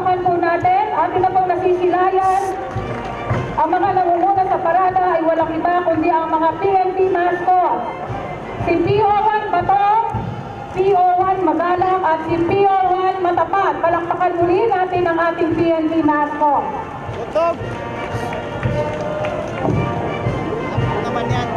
palakpakan po natin. Atin na pong nasisilayan. Ang mga nangunguna sa parada ay walang iba kundi ang mga PNP mascot. Si PO1 Batong, PO1 Magalang at si PO1 Matapat. Palakpakan muli natin ang ating PNP mascot. Butog! Ano naman yan?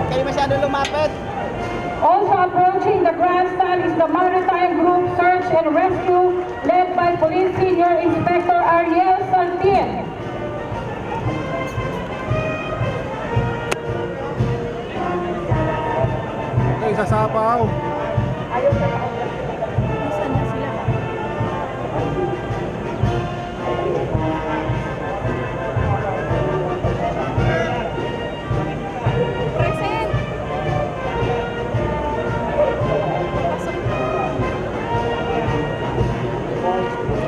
Kayo masyado lumapit. Also approaching the grandstand is the Maritime Group Search and Rescue led by Police Senior Inspector Ariel Saltin. Okay, sasapaw.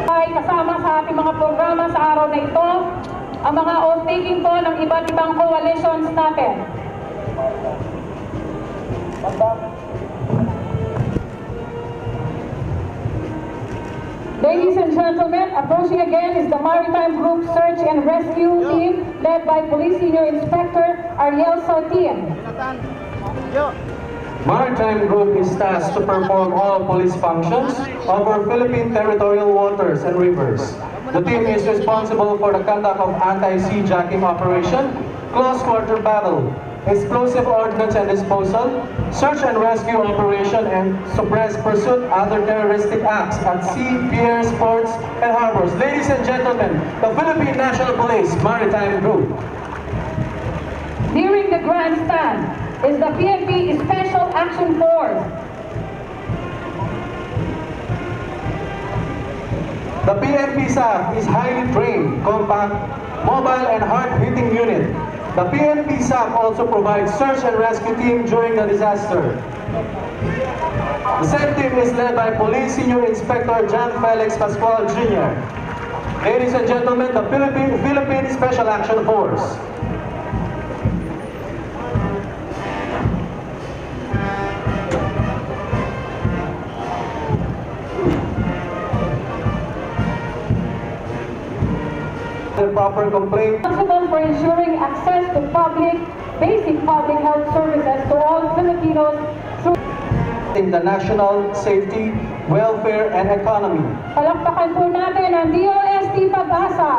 Ay kasama sa ating mga programa sa araw na ito, ang mga oath-taking po ng iba't ibang coalitions natin. Ladies and gentlemen, approaching again is the Maritime Group Search and Rescue Team led by Police Senior Inspector Ariel Saltin. Jonathan. Yo. Maritime Group is tasked to perform all police functions over Philippine territorial waters and rivers. The team is responsible for the conduct of anti-sea jacking operation, close quarter battle, explosive ordnance and disposal, search and rescue operation, and suppress pursuit other terroristic acts at sea, piers, ports, and harbors. Ladies and gentlemen, the Philippine National Police Maritime Group. Nearing the grandstand is the PNP Special Action Force. The PNP SAF is highly trained, compact, mobile, and hard-hitting unit. The PNP SAF also provides search and rescue team during the disaster. The same team is led by Police Senior Inspector John Felix Pascual Jr. Ladies and gentlemen, the Philippine Special Action Force. The proper complaint. Responsible for ensuring access to basic public health services to all Filipinos through In the national safety, welfare, and economy. palakpakan po natin ang DOST Pag-asa.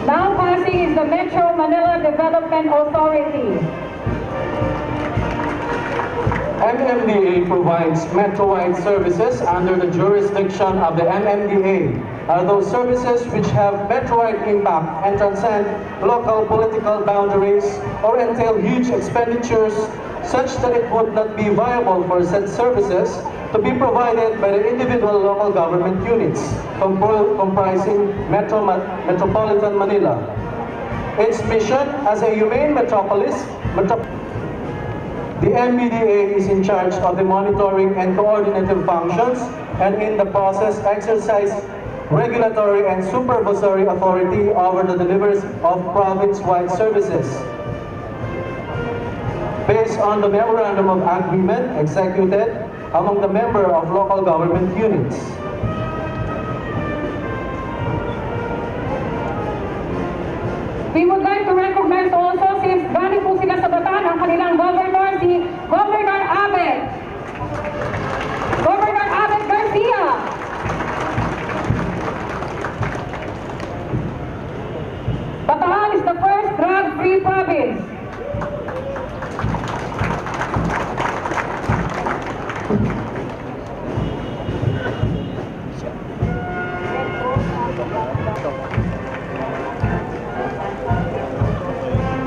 Now passing is the Metro Manila Development Authority. MMDA provides metro-wide services under the jurisdiction of the MMDA are those services which have metro-wide impact and transcend local political boundaries or entail huge expenditures such that it would not be viable for said services to be provided by the individual local government units comprising Metropolitan Manila. Its mission as a humane metropolis, the MMDA is in charge of the monitoring and coordinative functions and in the process exercise regulatory and supervisory authority over the delivery of province-wide services. Based on the Memorandum of Agreement executed among the member of local government units. We would like to recognize also, since galing po sila sa Bataan, ang kanilang governor, si Governor Abet. Governor Abet Garcia. Bataan is the first drug-free province.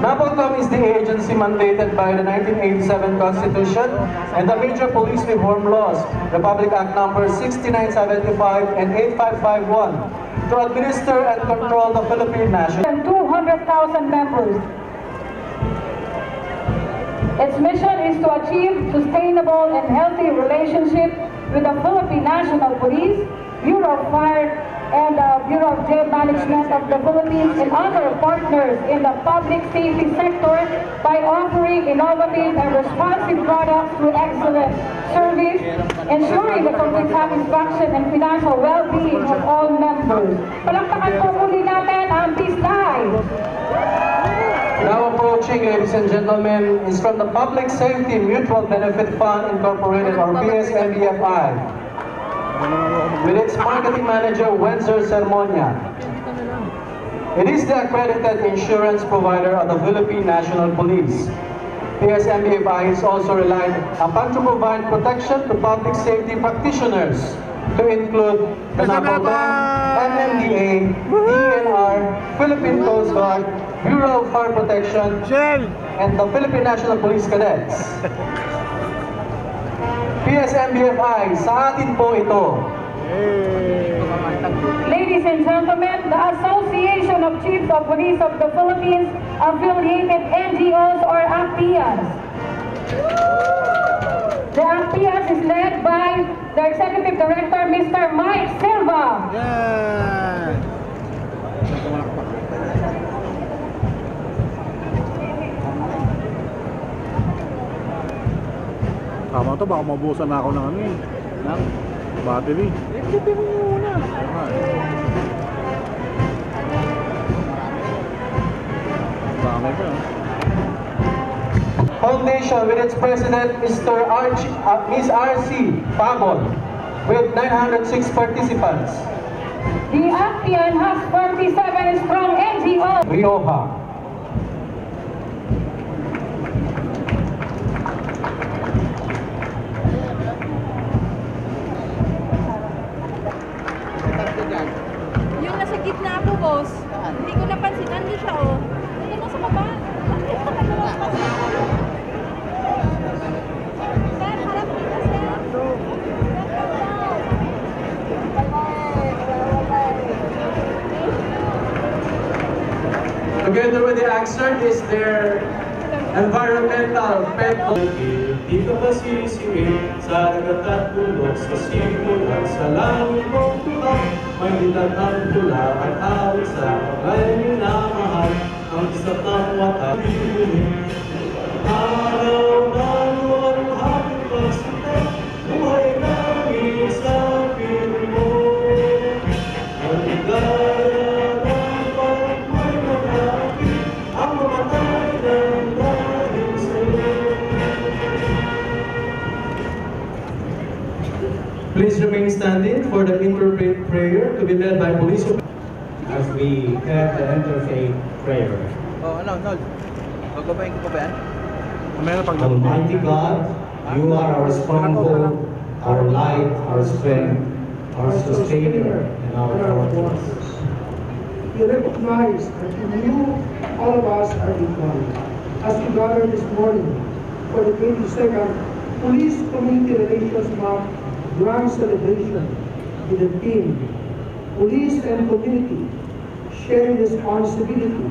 NAPOLCOM is the agency mandated by the 1987 Constitution and the major police reform laws, Republic Act number 6975 and 8551, to administer and control the Philippine national. And 200,000 members. Its mission is to achieve sustainable and healthy relationship with the Philippine National Police, Bureau of Fire, and the Bureau of Jail Management of the Philippines and other partners in the public safety sector by offering innovative and responsive products through excellent service, ensuring the complete satisfaction and financial well-being of all members. Palakpakan po muli natin ang PISDAI. Now approaching, ladies and gentlemen, is from the Public Safety Mutual Benefit Fund Incorporated, or PSMBFI, with its marketing manager, Wenzer Sermonia. It is the accredited insurance provider of the Philippine National Police. PSMBFI is also relied upon to provide protection to public safety practitioners, to include the NAPOLEN, MMDA, DNR, Philippine Coast Guard, Bureau of Fire Protection, and the Philippine National Police Cadets. PSMBFI, sa atin po ito. Ladies and gentlemen, the Association of Chiefs of Police of the Philippines Affiliated NGOs, or ACPIAS. The ACPIAS is led by the Executive Director, Mr. Mike Silva. Yan! Tama to, baka mabusan na ako ng ano eh. Ng battery. Isipin mo muna. Dami ka. Foundation with its president, Ms. R.C. Pabon, with 906 participants. The ACPIAN has 47 strong NGOs. Rioja. Yung nasa gitna po, boss. Hindi ko napansin. Nandun siya, oh. Nandun mo sa baba. Sir, harap dito, sir. Together with the AXERT is their environmental pet. Di ka ba sisingin sa dagat at bundok, sa simulan sa langit mong tutak? May dilag ang tula at awit sa kanyang minamahal, ang isap ng watak. Araw na luwan hapit pagsikat, buhay namin sa piling mo. Ang ligaya ng pagmay magkakit, ang mamatay ng dahil sa'yo. Please remain standing for the interfaith prayer to be led by police. As we have the interfaith prayer. Oh, ano? Magabayin ko pa ba yan? Mamaya pag Almighty God, you are our stronghold, our light, our strength, our sustainer, and our fortress. We recognize that in you, all of us are equal. As we gather this morning for the 22nd Police Community Relations Month Grand Celebration with the theme, Police and Community, Sharing Responsibility,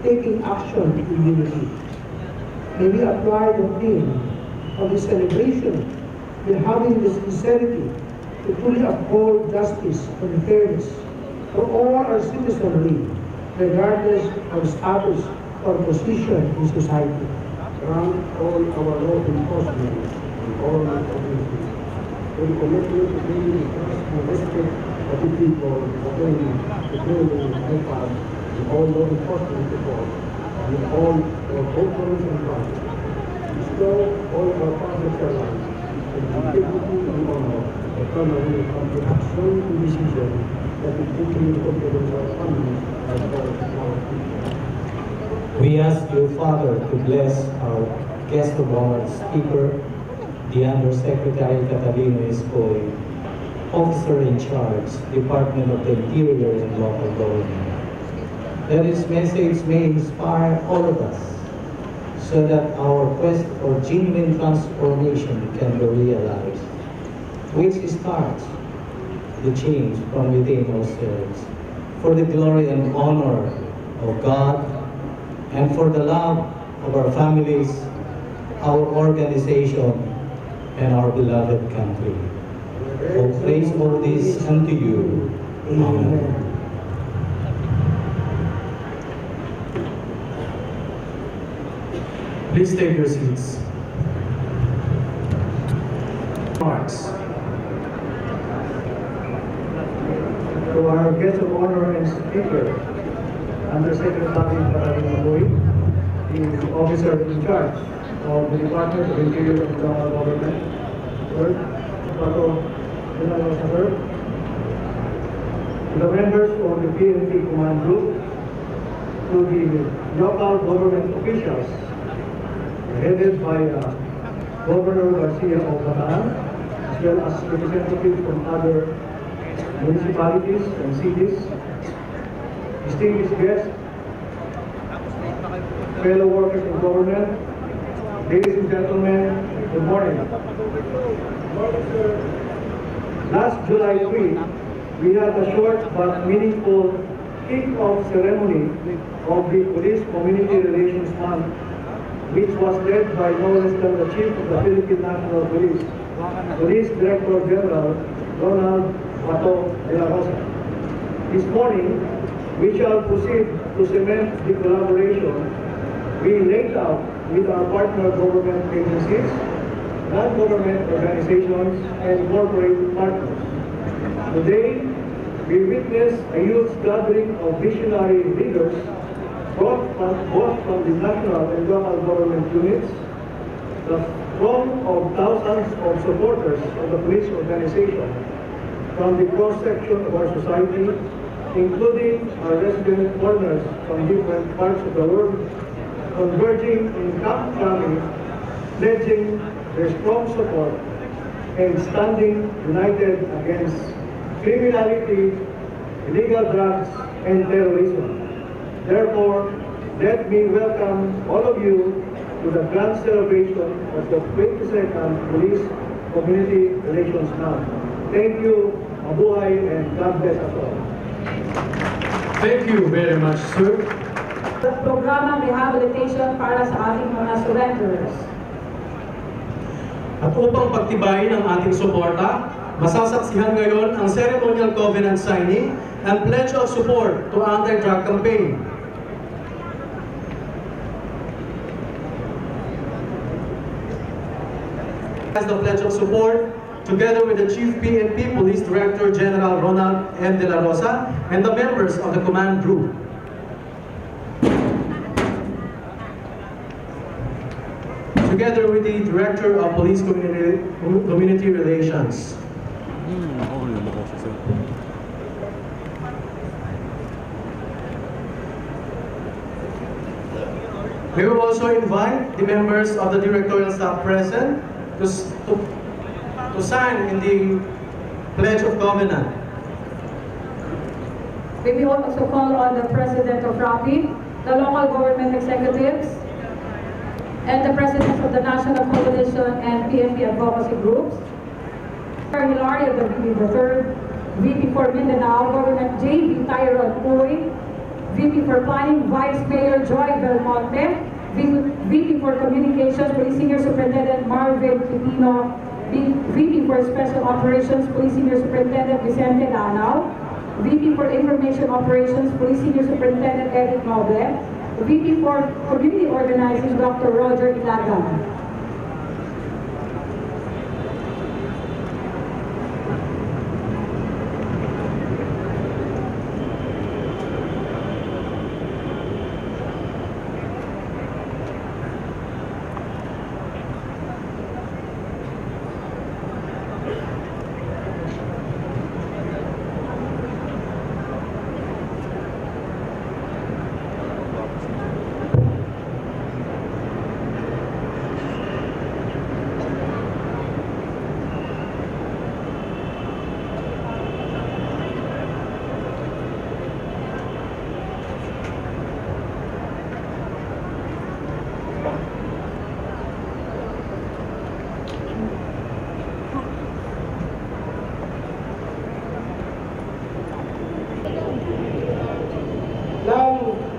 Taking Action in Unity. May we apply the theme of the celebration with having the sincerity to fully uphold justice and fairness for all our citizenry, regardless of status or position in society. Grant all our law enforcement and all our community with commitment to daily trust and respect of the people of Kenya, to truly help us in all law enforcement support and in all our corporate and private. Bestow all our public servants with integrity and honor, autonomy, comprehension and decision that will fulfill the confidence of our families and all our people. We ask you, Father, to bless our guest of honor speaker, the Undersecretary Catalino Escoy, Officer in Charge, Department of the Interior and Local Government. That his message may inspire all of us so that our quest for genuine transformation can be realized, which starts the change from within ourselves. for the glory and honor of God, and for the love of our families, our organization, and our beloved country. Oh, praise all this unto you. Amen. Please take your seats. Marks. To our guest of honor and speaker, Undersecretary Patalino, the officer in charge of the Department of Interior and Local Government. Third, Pato General Sir, to the members of the PNP Command Group, to the local government officials, headed by Governor Garcia of Bataan, as well as representatives from other municipalities and cities, distinguished guests, fellow workers of government, ladies and gentlemen, good morning. Last July 3, we had a short but meaningful kick-off ceremony of the Police Community Relations Month, which was led by no less than the Chief of the Philippine National Police, Police Director General Ronald Bato de la Rosa. This morning, we shall proceed to cement the collaboration we laid out with our partner government agencies, non-government organizations, and corporate partners. Today, we witness a huge gathering of visionary leaders both from the national and local government units, the throng of thousands of supporters of the police organization from the cross-section of our society, including our resident foreigners from different parts of the world, converging in Camp Crame, pledging their strong support and standing united against criminality, illegal drugs, and terrorism. Therefore, let me welcome all of you to the grand celebration of the 22nd Police Community Relations Month. Thank you, mabuhay, and God bless us all. Thank you very much, sir. Programang rehabilitation para sa ating mga surrenderers. At upang pagtibayin ang ating suporta, masasaksihan ngayon ang ceremonial covenant signing and pledge of support to anti-drug campaign. As the pledge of support, together with the Chief PNP Police Director General Ronald M. De La Rosa and the members of the command group. Together with the Director of Police Community Relations. Okay, baka siya, sir. We will also invite the members of the directorial staff present to sign in the Pledge of Covenant. We will also call on the President of RAPI, the local government executives, and the Presidents of the National Coalition and PNP advocacy groups. Hilario III, VP for Mindanao, Governor J.B. Tyrone Uy, VP for Planning, Vice Mayor Joy Belmonte, VP for Communications, Police Senior Superintendent Marvin Quitino, VP for Special Operations, Police Senior Superintendent Vicente Danao, VP for Information Operations, Police Senior Superintendent Eric Noble, VP for Community Organizing, Dr. Roger Ilagan.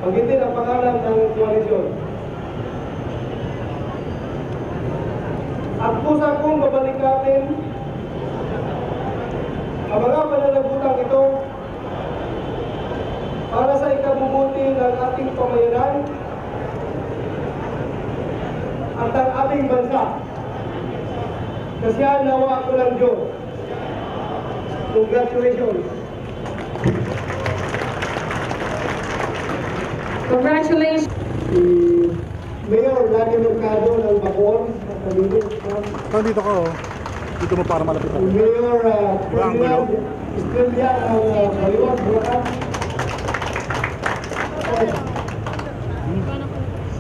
Magitin ang pangalan ng koalisyon. At kusa kong babalikatin ang mga pananabutang ito para sa ikabubuti ng ating pamayanan at ang ating bansa. Kasiyahan nawa ako ng Diyos. Congratulations. Congratulations. Si Mayor Lani Mercado ng Bacoor, Dito ka, oh. Dito mo para malapit si ako. Mayor Ferdinand Estrella ng Baliwag, Bulacan,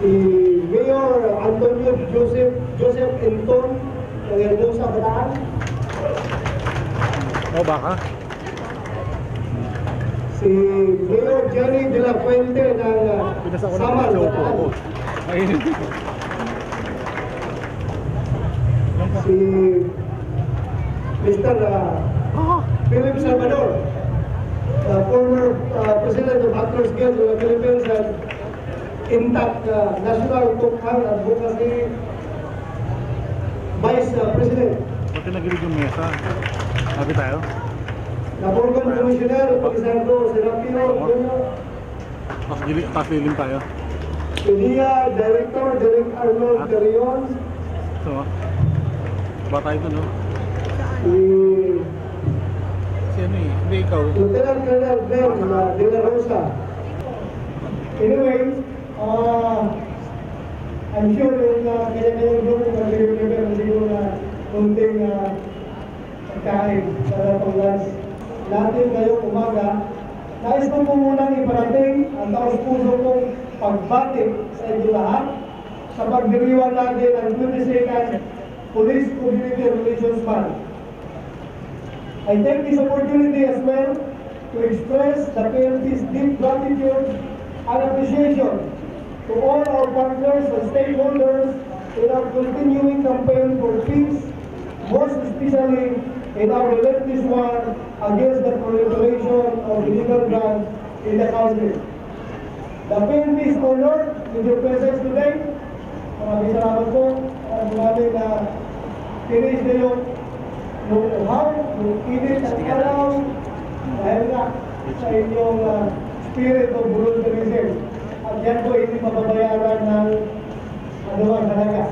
si Mayor Antonio Joseph Enton ng Hermosa, Bataan, Oh, baka? si Mayor Jenny de la Fuente ng Pinas ako ng Samar, show po ako. Bataan, Ayun. si Mr. Philip Salvador, former President of Actors Guild of the Philippines and intact National Tukhang Advocacy Vice President. Ba't pinagilid yung mesa? Sabi tayo? Naborgan Commissioner, Pag-Isardo, Serapio, Jr., Tapos lilim tayo. Pilia, Director, Derek Arnold Carrion, So, ba tayo dun, no? si Si ano eh, hindi ikaw. Lieutenant Colonel Glenn De La Rosa. Anyway, I'm sure yung kanya-kanyang grupo mag-prepare na siguro na kunting pagkain para pang-lunch. Natin ngayong umaga, nais ko po munang iparating ang taos-puso kong pagbati sa inyo lahat sa pagdiriwang natin ang 22nd Police Community Relations Month. I take this opportunity as well to express the PNP's deep gratitude and appreciation to all our partners and stakeholders in our continuing campaign for peace, most especially in our relentless war against the proliferation of illegal drugs in the country. The PNP is honored with your presence today. Maraming salamat po. Maraming tinis na yung uhaw, yung init at araw, dahil nga sa inyong spirit of volunteerism. At yan po hindi mababayaran ng anumang halaga.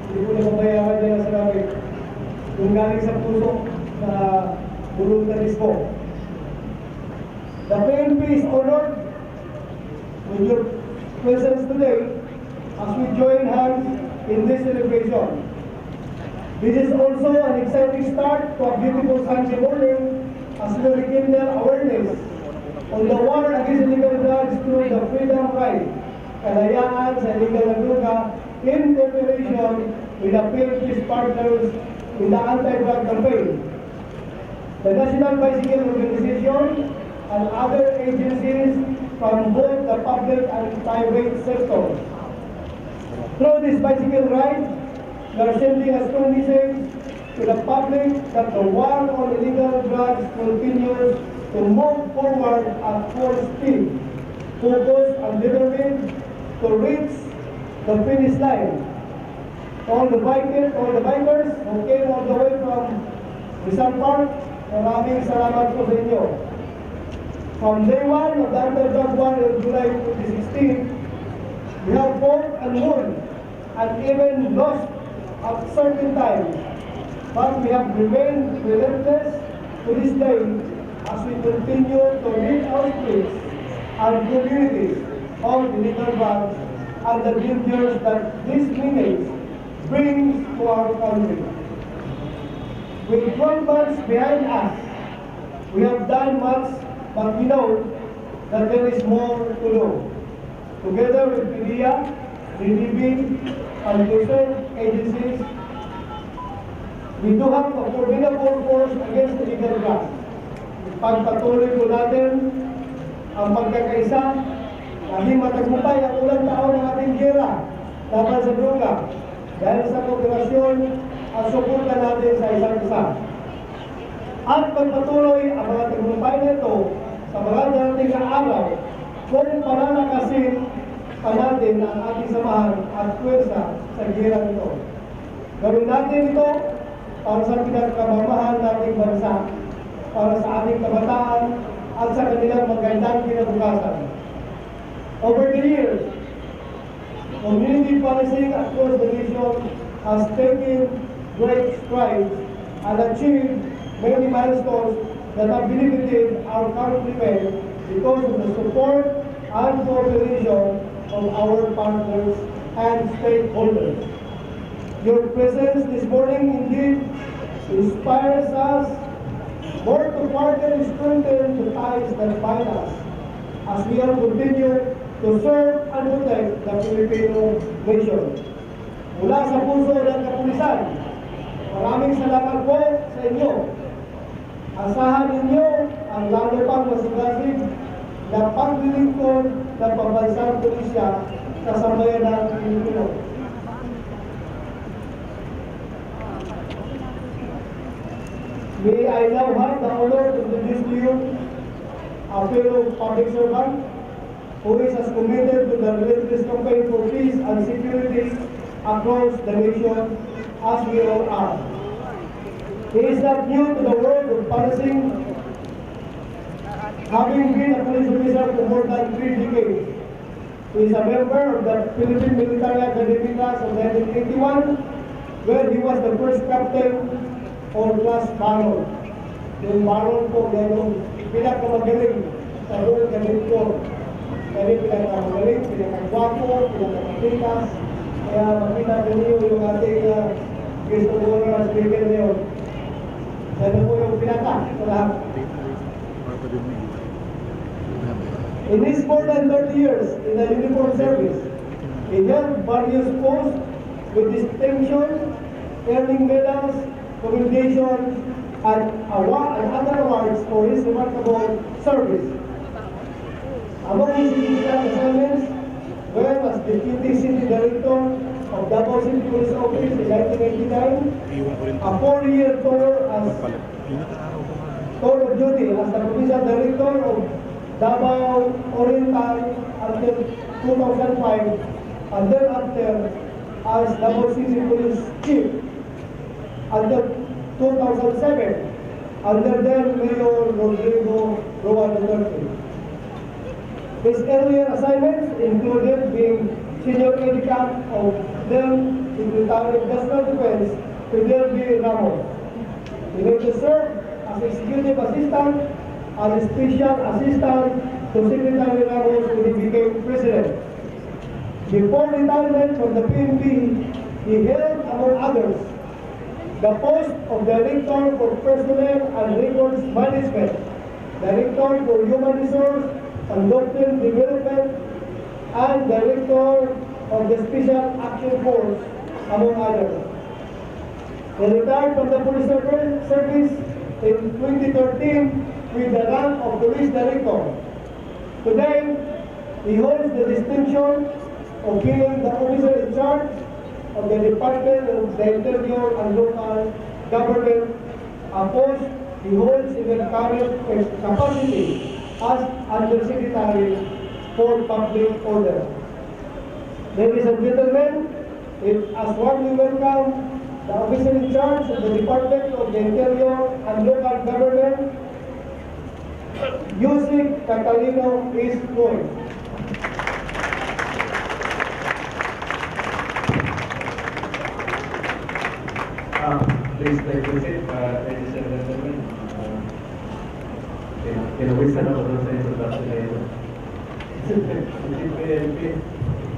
Hindi po nababayaran yan sa namin. Kung galing sa puso na volunteerismo. The PNP is honored with your presence today as we join hands in this celebration. This is also an exciting start to a beautiful Sunday morning as we rekindle awareness on the war against illegal drugs through the Freedom Ride, kalayaan sa illegal na droga in cooperation with the PNP's partners in the anti-drug campaign. The National Bicycle Organization and other agencies from both the public and private sectors. Through this bicycle ride, we are sending a strong message to the public that the war on illegal drugs continues to move forward at full speed, focused and determined to reach the finish line. All the bikers who came all the way from Rizal Park, maraming salamat po sa inyo. From day one of the anti-drug war in July 2016, we have fought and won and even lost at certain times, but we have remained relentless to this day as we continue to rid our streets and communities of illegal drugs and the dangers that this menace brings to our country. With 12 months behind us, we have done much, but we know that there is more to do. Together with PDEA, DDB, and different agencies, we do have a formidable force against illegal drugs. Pagpatuloy po natin ang pagkakaisa, naging matagumpay ang ulang taon ng ating gera laban sa droga dahil sa kooperasyon at suporta natin sa isa't isa. At pagpatuloy ang mga tagumpay nito sa mga darating na araw kung pananakasin pa natin ang ating samahan at pwersa sa gera nito. Gawin natin ito para sa pinagkamamahal nating bansa, para sa ating kabataan at sa kanilang magandang kinabukasan. Over the years, community policing across the nation has taken great strides and achieved many milestones that have benefited our countrymen because of the support and cooperation of our partners and stakeholders. Your presence this morning indeed inspires us more to further strengthen the ties that bind us as we are continue to serve and protect the Filipino nation. Mula sa puso ng kapulisan, maraming salamat po sa inyo. Asahan ninyo ang lalo pang masigasig na paglilingkod ng pambansang pulisya sa sambayan ng Pilipino. May I now have the honor to introduce to you a fellow public servant who is as committed to the relentless campaign for peace and security across the nation as we all are. He is not new to the world of policing, having been a police officer for more than 3 decades. He is a member of the Philippine Military Academy class of 1981, where he was the first captain or class baron. Yung baron po, yan yung pinakamagaling sa buong ganit ko. Kaya pinakamagaling, pinakagwapo, pinakapatikas. Kaya makita ninyo yung ating gusto ko na speaker ngayon. Yan po yung pinaka sa lahat. In his more than 30 years in the uniform service, he held various posts with distinction, earning medals, commendations, and other awards for his remarkable service. Among his significant assignments were as Deputy City Director of Davao City Police Office in 1989, a 4-year tour of duty as the Provincial Director of Davao Oriental until 2005, and thereafter as Davao City Police Chief until 2007 under then Mayor Rodrigo Roa Duterte. His earlier assignments included being Senior Edicam of then Secretary of National Defense Fidel B. Ramos. He later served as Executive Assistant and Special Assistant to Secretary Ramos when he became President. Before retirement from the PNP, he held, among others, the post of Director for Personnel and Records Management, Director for Human Resource and Doctrine Development, and Director of the Special Action Force, among others. He retired from the police service in 2013 with the rank of Police Director. Today, he holds the distinction of being the officer in charge of the Department of the Interior and Local Government, a post he holds in the current capacity as Undersecretary for Public Order. Ladies and gentlemen, as warmly welcome the officer in charge of the Department of the Interior and Local Government, Yusik Catalino East Point. Please take a seat, ladies and gentlemen. Pinawisan ako doon sa introduction na ito. PNP,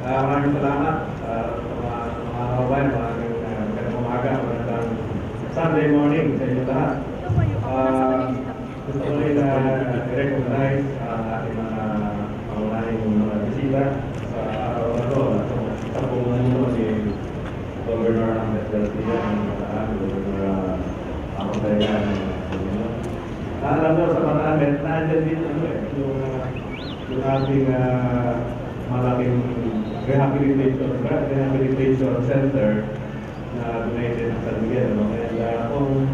maraming salamat sa mga kababayan, maraming magandang umaga, magandang Sunday morning sa inyo lahat. Gusto ko rin i-recognize ang ating mga pangunahing mga bisita sa araw na ito. Sa pumungan nyo ni Governor Ahmed Garcia ng Governor ako tayo yan. Alam mo sa mga amin, nandiyan din yung ating malaking rehabilitation center na donated sa San Miguel. And kung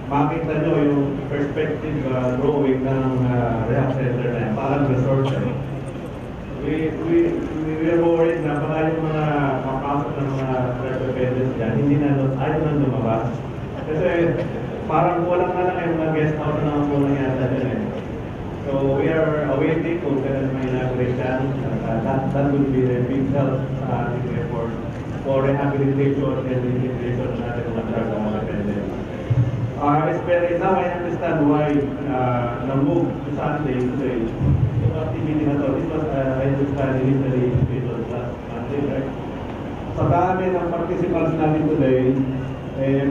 makita nyo yung perspective drawing ng rehab center na yan, parang resort. we are worried na baka yung mga papasok ng mga representatives dyan, hindi na ayaw na lumabas. Kasi parang kulang na lang yung mga guest house na kulang yata dyan eh. So we are awaiting kung kailan may inauguration. That will be a big help sa ating effort for rehabilitation and integration ng ating mga drug dependent. Now I understand why na-move to Sunday today. Yung activity na to, this was, I understand, initially scheduled last Monday, right? Sa dami ng participants natin today,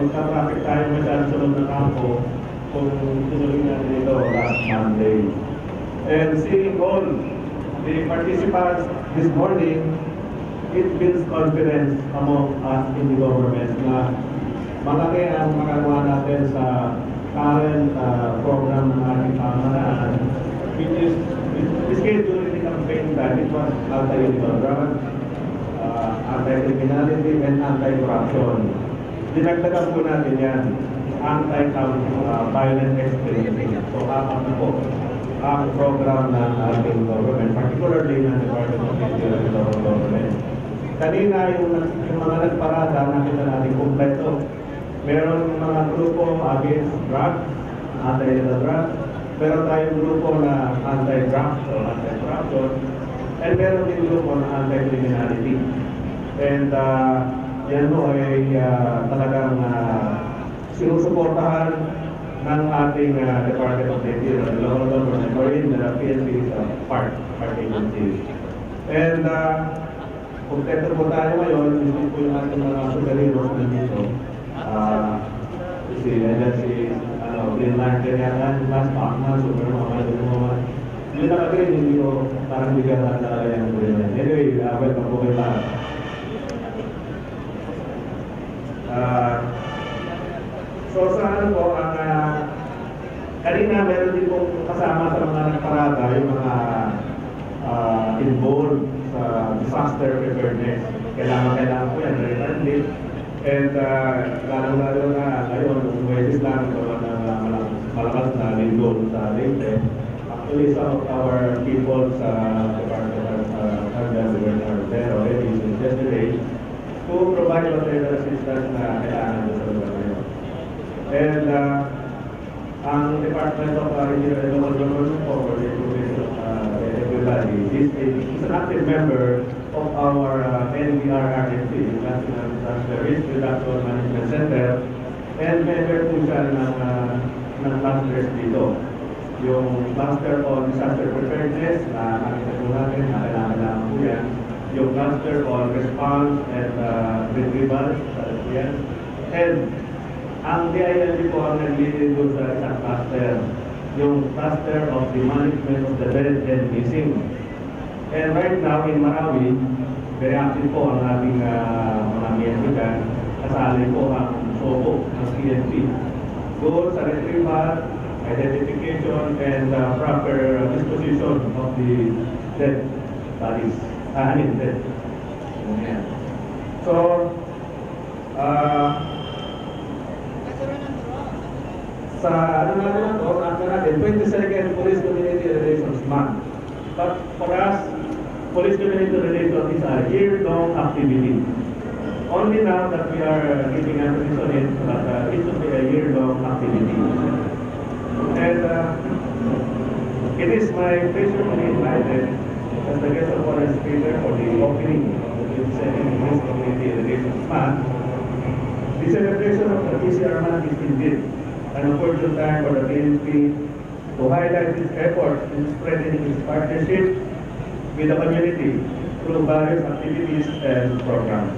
magka-traffic tayo masyado sa loob ng kampo kung tuloy natin ito last Monday. And seeing all the participants this morning, it builds confidence among us in the government na malaki ang makagawa natin sa current program ng ating pamahalaan, which is scheduled in the campaign that it was anti-illegal drugs, anti-criminality, and anti-corruption. Dinagdagan po natin yan, anti-violent extremism. So, apat na po ang program ng ating government, particularly ng Department of Interior and Local Government. Kanina, yung mga nagparada, nakita natin kompleto. Meron mga grupo against drugs, anti-illegal drugs. Meron tayong grupo na anti-drugs o anti-corruption. And meron din grupo na anti-criminality. And yan mo ay talagang sinusuportahan ng ating Department of Interior and Local Government or in the PNP part agencies. And kontento po tayo ngayon, hindi po yung ating mga sugaliros na dito. Si Green Lantern yan, last Pacman, Superman, hindi nakagrin, hindi ko parang bigyan na talaga yung Green Lantern. Anyway, welcome po kayo lahat. So sa ano po, kanina meron din pong kasama sa mga nagparada yung mga involved sa disaster preparedness. Kailangan po yan, very timely. And lalo na ngayon, kung Wednesdays lang ito na malakas na lindol sa Leyte. Actually, some of our people sa Department of Canada were there already since yesterday to provide material assistance na kailangan sa lugar ngayon. And ang Department of Interior and Local Government for the information of everybody is an active member of our NDRRMC, National Disaster Risk Reduction Management Center, and member po siya ng clusters dito. Yung cluster on disaster preparedness na nakita po natin, na kailangan po yan. Yung cluster on response and retrieval, yan. And ang DILG po ang nag-lead doon sa isang cluster, yung cluster of the management of the dead and missing. And right now in Marawi, very active po ang ating mga miyembro dyan. Kasali po ang SOCO ng PNP. Doon sa retrieval, identification, and proper disposition of the dead bodies. Dead. So, sa natin, 22nd Police Community Relations Month. But for us, Police Community Relations is a year-long activity. Only now that we are giving emphasis on it, but it should be a year-long activity. And it is my pleasure to be invited as the guest of honor speaker for the opening of the 22nd Police Community Relations Month. The celebration of the PCR month is indeed an opportune time for the PNP to highlight its efforts in spreading its partnership with the community through various activities and programs.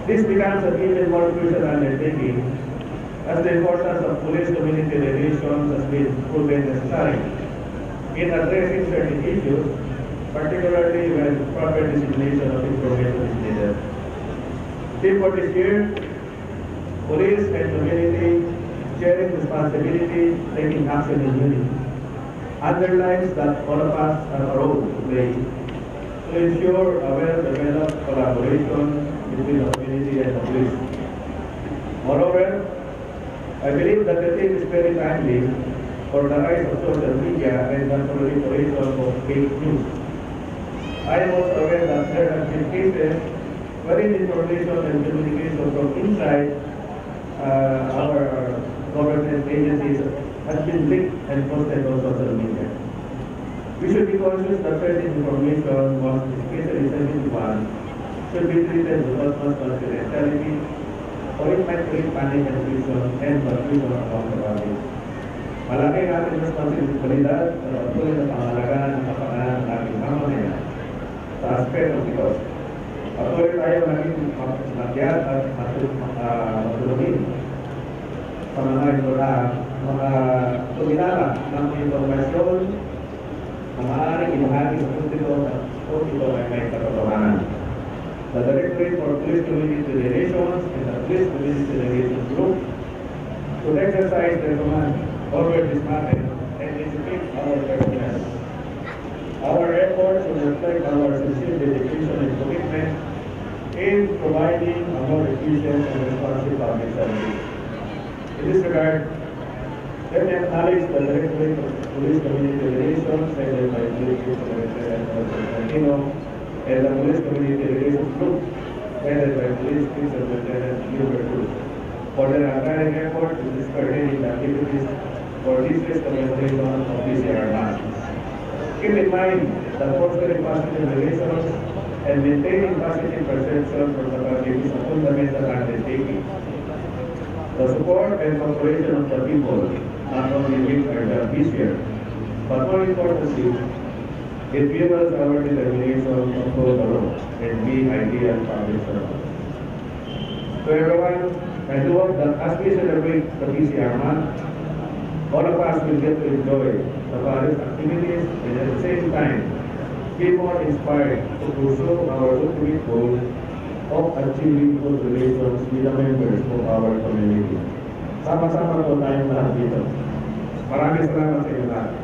This becomes an even more crucial undertaking as the importance of police-community relations has been proven necessary in addressing certain issues, particularly when proper dissemination of information is needed. Theme for this year, police and community sharing responsibility, taking action in unity, underlines that all of us have a role to play to ensure a well-developed collaboration between the community and the police. Moreover, I believe that the theme is very timely for the rise of social media and the proliferation of fake news. I am also aware that there have been cases wherein information and communication from inside our government agencies has been leaked and posted on social media. We should be conscious that certain information, once especially sensitive one, should be treated with utmost confidentiality, or it might create panic and confusion among the public. Malaki ang ating responsibilidad sa patuloy na pangalagaan ng kapakanan ng ating mamamayan sa aspetong ito. Patuloy tayo naging magyat at matulungin sa mga tumilala ng informasyon na maaaring ibahagi sa publiko at kung ito ay may katotohanan. The Directorate for Police Community Relations and the Police Community Relations Group should exercise their command over this matter and educate our personnel. Our efforts will reflect our sincere dedication and commitment in providing a more efficient and responsive public service. In this regard, let me acknowledge the Directorate of Police Community Relations, headed by Police Superintendent Constantino, and the Police Community Relations Group, headed by Police Superintendent Gilbert Cruz, for their untiring effort in discouraging the activities for distress commemoration of PCR masks. Keep in mind that fostering positive relations and maintaining positive perception from the public is a fundamental undertaking. The support and cooperation of the people not only make our job easier, but more importantly, it fuels our determination to follow the law and be ideal public servants. To everyone, I do hope that as we celebrate the PCR month, all of us will get to enjoy the various activities and at the same time be more inspired to pursue our ultimate goal of achieving good relations with the members of our community. Sama-sama po tayong lahat dito. Maraming salamat sa inyo lahat.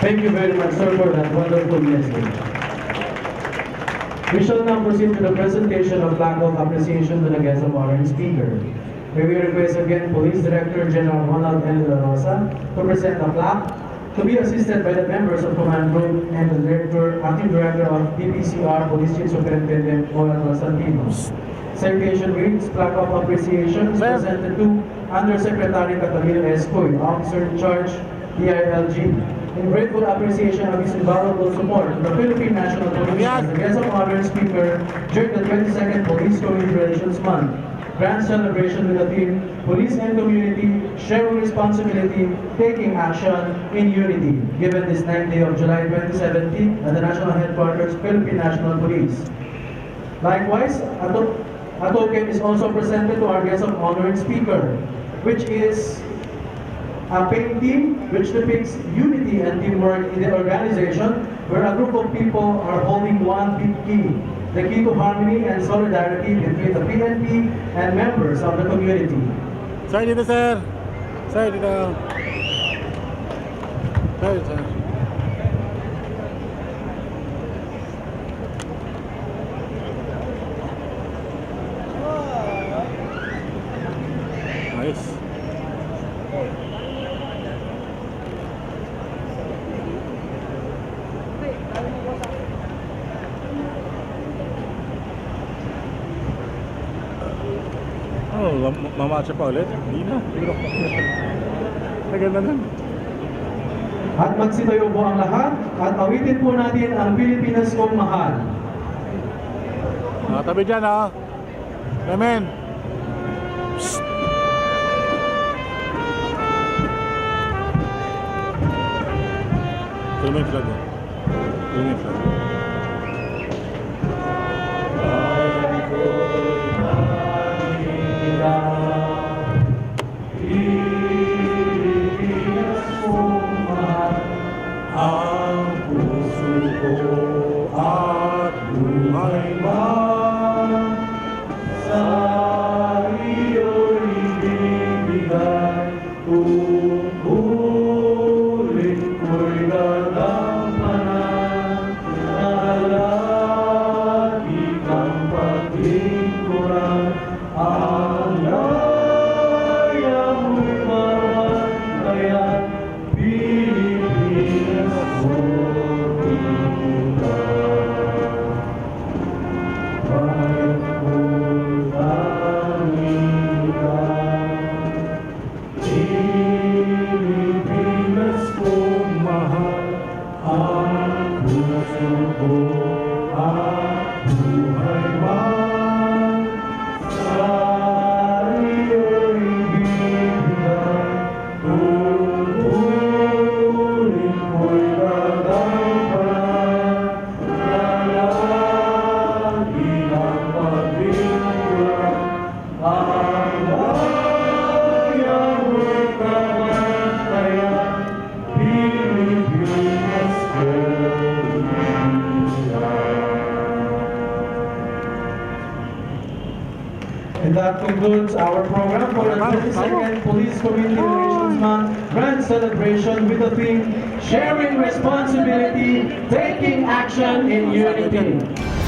Thank you very much, sir, for that wonderful message. We shall now proceed to the presentation of flag of appreciation to the guest of honor and speaker. May we request again Police Director General Ronald N. De La Rosa to present the flag, to be assisted by the members of Command Group and the Acting Director of PPCR, Police Chief Superintendent Moran Constantino. Citation reads, flag of appreciation is presented to Undersecretary Catalino Escoy, Officer in Charge, DILG. In grateful appreciation of his invaluable support to the Philippine National Police as the guest of honor and speaker during the 22nd Police Community Relations Month. Grand celebration with the theme, Police and Community, Sharing Responsibility, Taking Action in Unity, given this 9th day of July 2017 at the National Headquarters, Philippine National Police. Likewise, a token is also presented to our guest of honor and speaker, which is a painting which depicts unity and teamwork in the organization, where a group of people are holding one big key, the key to harmony and solidarity between the PNP and members of the community. Sir, dito sir. Sir, dito. Sir. Nice. Oh, mamatcha pa ulit? Hindi na. Naganda nun. At magsitayo po ang lahat at awitin po natin ang Pilipinas kong mahal. Tabi dyan ha. Amen. Psst. Tulungan sila doon. Tulungan sila doon. Ang puso ko at buhay man sa iyo'y ibibigay, tungkulin ko'y gagampanan subukan buhay man sa iyo'y bibigay. Tuturin mo'y gagampanan na lagi ang pagbigyan. Ang bayang mo'y kabantayan, Pilipinas ko'y And that concludes our program for the 22nd Police Community Relations Month Grand Celebration with the theme Sharing Responsibility, Taking Action in Unity.